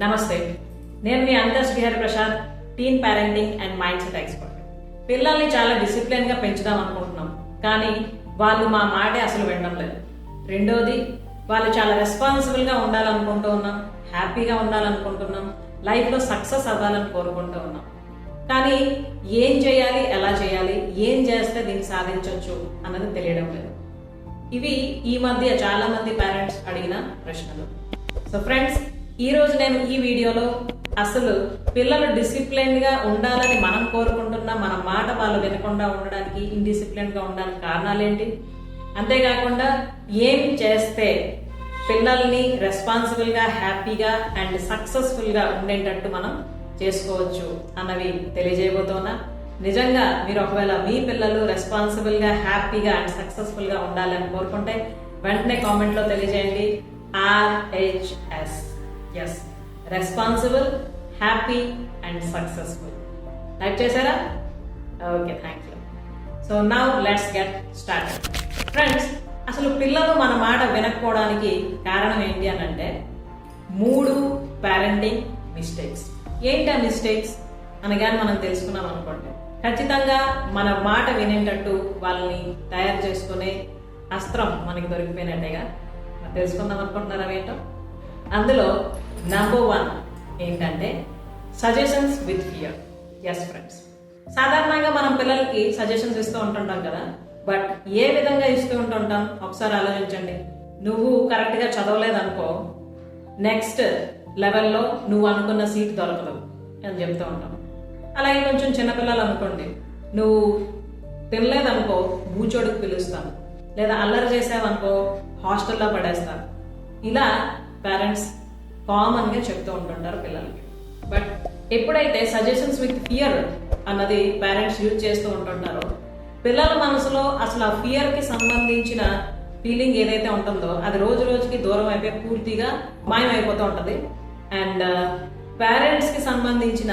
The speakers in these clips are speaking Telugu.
నమస్తే, నేను మీ Antar Srihari Prasad, teen parenting and mind set expert. పిల్లల్ని చాలా డిసిప్లిన్ గా పెంచుదాం అనుకుంటున్నాం, కానీ వాళ్ళు మా మాటే అసలు వినడం లేదు. రెండోది, వాళ్ళు చాలా రెస్పాన్సిబుల్ గా ఉండాలనుకుంటూ ఉన్నాం, హ్యాపీగా ఉండాలనుకుంటున్నాం, లైఫ్ లో సక్సెస్ అవ్వాలని కోరుకుంటూ ఉన్నాం. కానీ ఏం చేయాలి, ఎలా చేయాలి, ఏం చేస్తే దీన్ని సాధించవచ్చు అన్నది తెలియడం లేదు. ఇవి ఈ మధ్య చాలా మంది పేరెంట్స్ అడిగిన ప్రశ్నలు. సో ఫ్రెండ్స్, ఈ రోజు నేను ఈ వీడియోలో అసలు పిల్లలు డిసిప్లిన్ గా ఉండాలని మనం కోరుకుంటున్నా, మన మాట వాళ్ళు వినకుండా ఉండడానికి, ఇండిసిప్లిన్ గా ఉండడానికి కారణాలేంటి, అంతేకాకుండా ఏం చేస్తే పిల్లల్ని రెస్పాన్సిబుల్ గా, హ్యాపీగా అండ్ సక్సెస్ఫుల్ గా ఉండేటట్టు మనం చేసుకోవచ్చు అన్నవి తెలియజేయబోతున్నా. నిజంగా మీరు ఒకవేళ మీ పిల్లలు రెస్పాన్సిబుల్ గా, హ్యాపీగా అండ్ సక్సెస్ఫుల్ గా ఉండాలని కోరుకుంటే వెంటనే కామెంట్ లో తెలియజేయండి RHS. Yes, responsible, happy and successful. Type చేశారా? Okay, thank you. So now let's get started. Friends, అసలు పిల్లలు మన మాట వినకపోవడానికి కారణం ఏంటి అని అంటే 3 పేరెంటింగ్ మిస్టేక్స్. ఏంటి ఆ మిస్టేక్స్ అనగానే మనం తెలుసుకున్నాం అనుకోండి, ఖచ్చితంగా మన మాట వినేటట్టు వాళ్ళని తయారు చేసుకునే అస్త్రం మనకి దొరికిపోయినట్టేగా. తెలుసుకుందాం అనుకుంటున్నారా ఏంటో? అందులో నంబర్ 1 ఏంటంటే suggestions with fear. Yes friends, సాధారణంగా మనం పిల్లలకి సజెషన్స్ ఇస్తూ ఉంటుంటాం కదా, బట్ ఏ విధంగా ఇస్తూ ఉంటుంటాం ఒకసారి ఆలోచించండి. నువ్వు కరెక్ట్ గా చదవలేదనుకో, నెక్స్ట్ లెవెల్లో నువ్వు అనుకున్న సీట్ దొరకదు అని చెప్తూ ఉంటాం. అలాగే కొంచెం చిన్నపిల్లలు అనుకోండి, నువ్వు తినలేదనుకో బూచోడుకు పిలుస్తాను, లేదా అల్లరి చేసావనుకో హాస్టల్లో పడేస్తాను. ఇలా పేరెంట్స్ కామన్ గా చెప్తూ ఉంటుంటారు పిల్లలకి. బట్ ఎప్పుడైతే సజెషన్స్ విత్ ఫియర్ అన్నది పేరెంట్స్ యూజ్ చేస్తూ ఉంటుంటారో, పిల్లల మనసులో అసలు ఆ ఫియర్ కి సంబంధించిన ఫీలింగ్ ఏదైతే ఉంటుందో అది రోజు రోజుకి దూరం అయిపోయి పూర్తిగా మాయమైపోతూ ఉంటది. అండ్ పేరెంట్స్ కి సంబంధించిన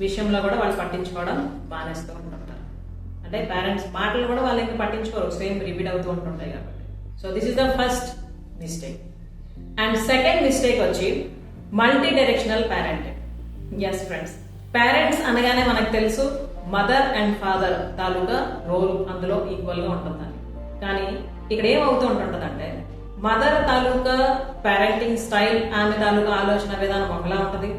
విషయంలో కూడా వాళ్ళు పట్టించుకోవడం మానేస్తూ ఉంటుంటారు. అంటే పేరెంట్స్ మాటలు కూడా వాళ్ళు ఇంకా పట్టించుకోరు, సేమ్ రిపీట్ అవుతూ ఉంటుంటాయి కాబట్టి. So this is the first mistake. And second mistake వచ్చి multi directional parenting. Yes friends, parents అనగానే మనకు తెలుసు మదర్ అండ్ ఫాదర్ తాలూకా రోల్ అందులో ఈక్వల్ గా ఉంటుందని. కానీ ఇక్కడ ఏమవుతూ ఉంటుంటదంటే, మదర్ తాలూకా పేరెంటింగ్ స్టైల్, ఆమె తాలూకా ఆలోచన విధానం ఒకలా ఉంటుంది,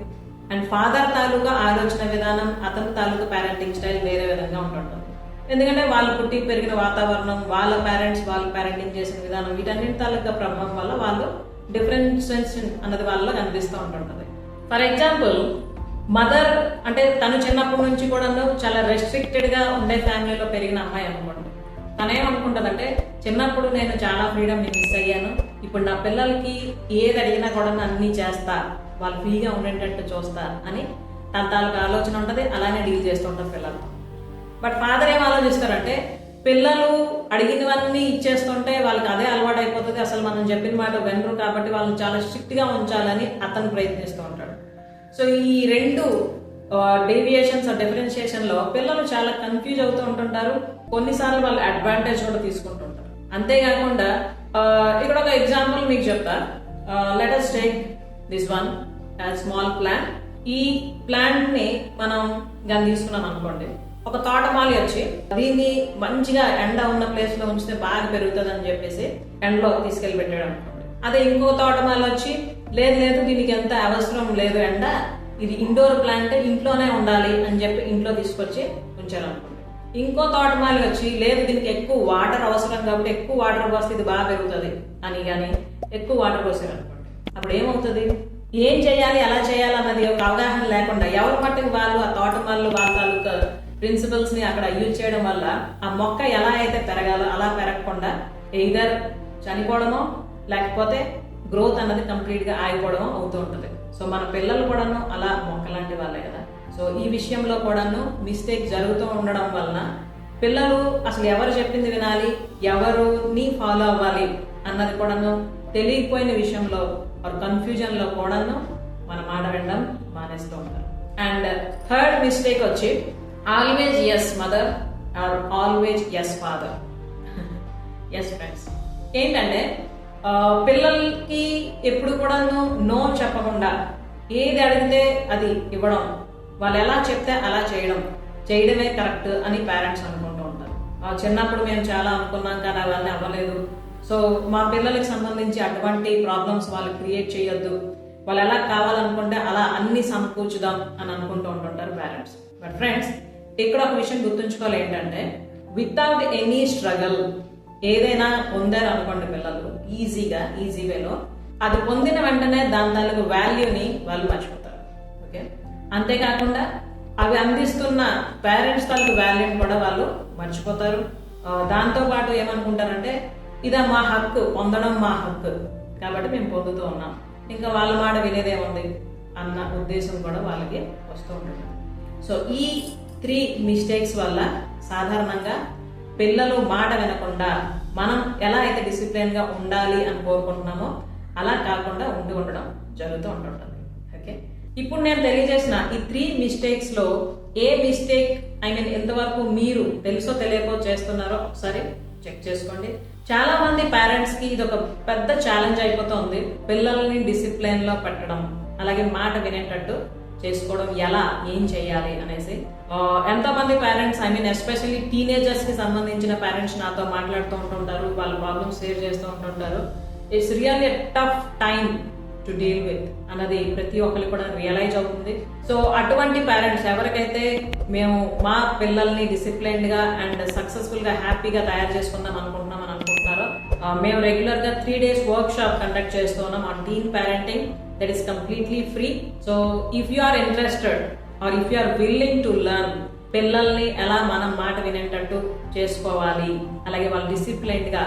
అండ్ ఫాదర్ తాలూకా ఆలోచన విధానం, అతని తాలూకా పేరెంటింగ్ స్టైల్ వేరే విధంగా ఉంటుంటుంది. ఎందుకంటే వాళ్ళు పుట్టి పెరిగిన వాతావరణం, వాళ్ళ పేరెంట్స్ వాళ్ళు పేరెంటింగ్ చేసిన విధానం, వీటన్నిటి తాలూకా ప్రభావం వల్ల వాళ్ళు డిఫరెన్సెస్ అన్నది వాళ్ళలో కనిపిస్తూ ఉంటుంటది. ఫర్ ఎగ్జాంపుల్, మదర్ అంటే తను చిన్నప్పటి నుంచి కూడా చాలా రెస్ట్రిక్టెడ్ గా ఉండే ఫ్యామిలీలో పెరిగిన అమ్మాయి అనుకోండి. తనేమనుకుంటదంటే, చిన్నప్పుడు నేను చాలా ఫ్రీడమ్ మిస్ అయ్యాను, ఇప్పుడు నా పిల్లలకి ఏది అడిగినా కూడా అన్ని చేస్తా, వాళ్ళు ఫ్రీగా ఉండేటట్టు చూస్తా అని తన తాలూకా ఆలోచన ఉంటుంది. అలానే డీల్ చేస్తూ ఉంటారు పిల్లలతో. బట్ ఫాదర్ ఏం ఆలోచిస్తారంటే, పిల్లలు అడిగినవన్నీ ఇచ్చేస్తుంటే వాళ్ళకి అదే అలవాటు అయిపోతుంది, అసలు మనం చెప్పిన మాట వినరు, కాబట్టి వాళ్ళని చాలా స్ట్రిక్ట్ గా ఉంచాలని అతను ప్రయత్నిస్తూ ఉంటాడు. సో ఈ 2 డేవియేషన్స్ డిఫరెన్షియేషన్ లో పిల్లలు చాలా కన్ఫ్యూజ్ అవుతూ ఉంటుంటారు. కొన్నిసార్లు వాళ్ళు అడ్వాంటేజ్ కూడా తీసుకుంటుంటారు. అంతేకాకుండా ఇక్కడ ఒక ఎగ్జాంపుల్ మీకు చెప్తా. Let us take this one small plant. ఈ ప్లాంట్ ని మనం గాని తీసుకున్నాం అనుకోండి, ఒక తోటమాలి వచ్చి దీన్ని మంచిగా ఎండ ఉన్న ప్లేస్ లో ఉంచితే బాగా పెరుగుతుంది అని చెప్పేసి ఎండలో తీసుకెళ్లి పెట్టాడు అనుకోండి. అదే ఇంకో తోటమాలి వచ్చి, లేదు లేదు దీనికి ఎంత అవసరం లేదు ఎండ, ఇది ఇండోర్ ప్లాంట్, ఇంట్లోనే ఉండాలి అని చెప్పి ఇంట్లో తీసుకొచ్చి ఉంచారనుకోండి. ఇంకో తోటమాలి వచ్చి, లేదు దీనికి ఎక్కువ వాటర్ అవసరం కాబట్టి ఎక్కువ వాటర్ పోస్తే ఇది బాగా పెరుగుతుంది అని కానీ ఎక్కువ వాటర్ పోసారు అనుకోండి. అప్పుడు ఏమవుతుంది? ఏం చేయాలి, ఎలా చేయాలి అన్నది ఒక అవగాహన లేకుండా ఎవరి మట్టుకు వాళ్ళు ఆ తోటమాలు వాళ్ళ తాలూకా ప్రిన్సిపల్స్ ని అక్కడ యూజ్ చేయడం వల్ల ఆ మొక్క ఎలా అయితే పెరగాలో అలా పెరగకుండా ఎయిదర్ చనిపోవడమో లేకపోతే గ్రోత్ అన్నది కంప్లీట్ గా ఆగిపోవడం అవుతూ ఉంటుంది. సో మన పిల్లలు కూడాను అలా మొక్క లాంటి వాళ్ళే కదా. సో ఈ విషయంలో కూడాను మిస్టేక్ జరుగుతూ ఉండడం వలన పిల్లలు అసలు ఎవరు చెప్పింది వినాలి, ఎవరుని ఫాలో అవ్వాలి అన్నది కూడాను తెలియకపోయిన విషయంలో కన్ఫ్యూజన్ లో కూడాను మన మాట వినడం మానేస్తూ ఉంటారు. అండ్ థర్డ్ మిస్టేక్ వచ్చి always as mother or always as father. Yes friends, ఏంటంటే పిల్లలకి ఎప్పుడు కూడా నో చెప్పకుండా ఏది అడిగితే అది ఇవ్వడం, వాళ్ళు ఎలా చెప్తే అలా చేయడమే కరెక్ట్ అని పేరెంట్స్ అనుకుంటూ ఉంటారు. చిన్నప్పుడు మేము చాలా అనుకున్నాం కానీ అవన్నీ అవ్వలేదు. సో మా పిల్లలకి సంబంధించి అటువంటి ప్రాబ్లమ్స్ వాళ్ళు క్రియేట్ చేయొద్దు, వాళ్ళు ఎలా కావాలనుకుంటే అలా అన్ని సమకూర్చుదాం అని అనుకుంటూ ఉంటుంటారు పేరెంట్స్. బట్ ఫ్రెండ్స్, ఇక్కడ ఒక విషయం గుర్తుంచుకోవాలి ఏంటంటే, వితౌట్ ఎనీ స్ట్రగల్ ఏదైనా పొందారు అనుకోండి పిల్లలు ఈజీ వేలో, అది పొందిన వెంటనే దాని తాలూకు వాల్యూని వాళ్ళు మర్చిపోతారు. ఓకే, అంతేకాకుండా అవి అందిస్తున్న పేరెంట్స్ తాలూకు వాల్యూని కూడా వాళ్ళు మర్చిపోతారు. దాంతో పాటు ఏమనుకుంటారంటే ఇదా మా హక్కు, పొందడం మా హక్కు కాబట్టి మేము పొందుతూ ఉన్నాం, ఇంకా వాళ్ళ మాట వినేదేముంది అన్న ఉద్దేశం కూడా వాళ్ళకి వస్తూ ఉంటుంది. సో ఈ 3 మిస్టేక్స్ వల్ల సాధారణంగా పిల్లలు మాట వినకుండా మనం ఎలా అయితే డిసిప్లిన్ గా ఉండాలి అని కోరుకుంటున్నామో అలా కాకుండా ఉండడం జరుగుతూ ఉంటుంటుంది. ఓకే, ఇప్పుడు నేను తెలియజేసిన ఈ 3 మిస్టేక్స్ లో ఏ మిస్టేక్ ఎంతవరకు మీరు తెలుసో తెలియకో చేస్తున్నారో ఒకసారి చెక్ చేసుకోండి. చాలా మంది పేరెంట్స్ కి ఇది ఒక పెద్ద ఛాలెంజ్ అయిపోతుంది, పిల్లల్ని డిసిప్లిన్ లో పెట్టడం, అలాగే మాట వినేటట్టు చేసుకోవడం, ఎలా ఏం చేయాలి అనేసి. ఎంతో మంది పేరెంట్స్ ఎస్పెషల్లీ టీనేజర్స్ కి సంబంధించిన పేరెంట్స్ నాతో మాట్లాడుతూ ఉంటుంటారు, వాళ్ళ ప్రాబ్లమ్స్ షేర్ చేస్తూ ఉంటుంటారు. It's really a tough time to deal with అన్నది ప్రతి ఒక్కరికి కూడా రియలైజ్ అవుతుంది. సో అటువంటి పేరెంట్స్ ఎవరికైతే మేము మా పిల్లల్ని డిసిప్లైన్డ్ గా అండ్ సక్సెస్ఫుల్ గా హ్యాపీగా తయారు చేసుకుందాం అనుకుంటున్నాం అని అనుకుంటున్నారో, మేము రెగ్యులర్ గా 3 days వర్క్ షాప్ కండక్ట్ చేస్తూ ఉన్నాం on teen parenting. That is completely free. So if you are interested or if you are willing to learn, పిల్లల్ని ఎలా మనం మాట వినేటట్టు చేసుకోవాలి, అలాగే వాళ్ళు డిసిప్లైన్డ్ గా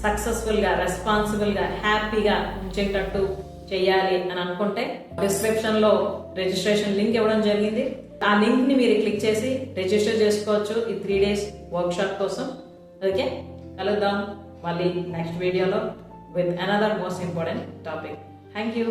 సక్సెస్ఫుల్ గా రెస్పాన్సిబుల్ గా హ్యాపీగా ఉంచేటట్టు చేయాలి అని అనుకుంటే డిస్క్రిప్షన్ లో రిజిస్ట్రేషన్ లింక్ ఇవ్వడం జరిగింది. ఆ లింక్ ని మీరు క్లిక్ చేసి రిజిస్టర్ చేసుకోవచ్చు ఈ 3 days వర్క్ షాప్ కోసం. ఓకే, కలుద్దాం మళ్ళీ నెక్స్ట్ వీడియోలో with another most important topic. Thank you.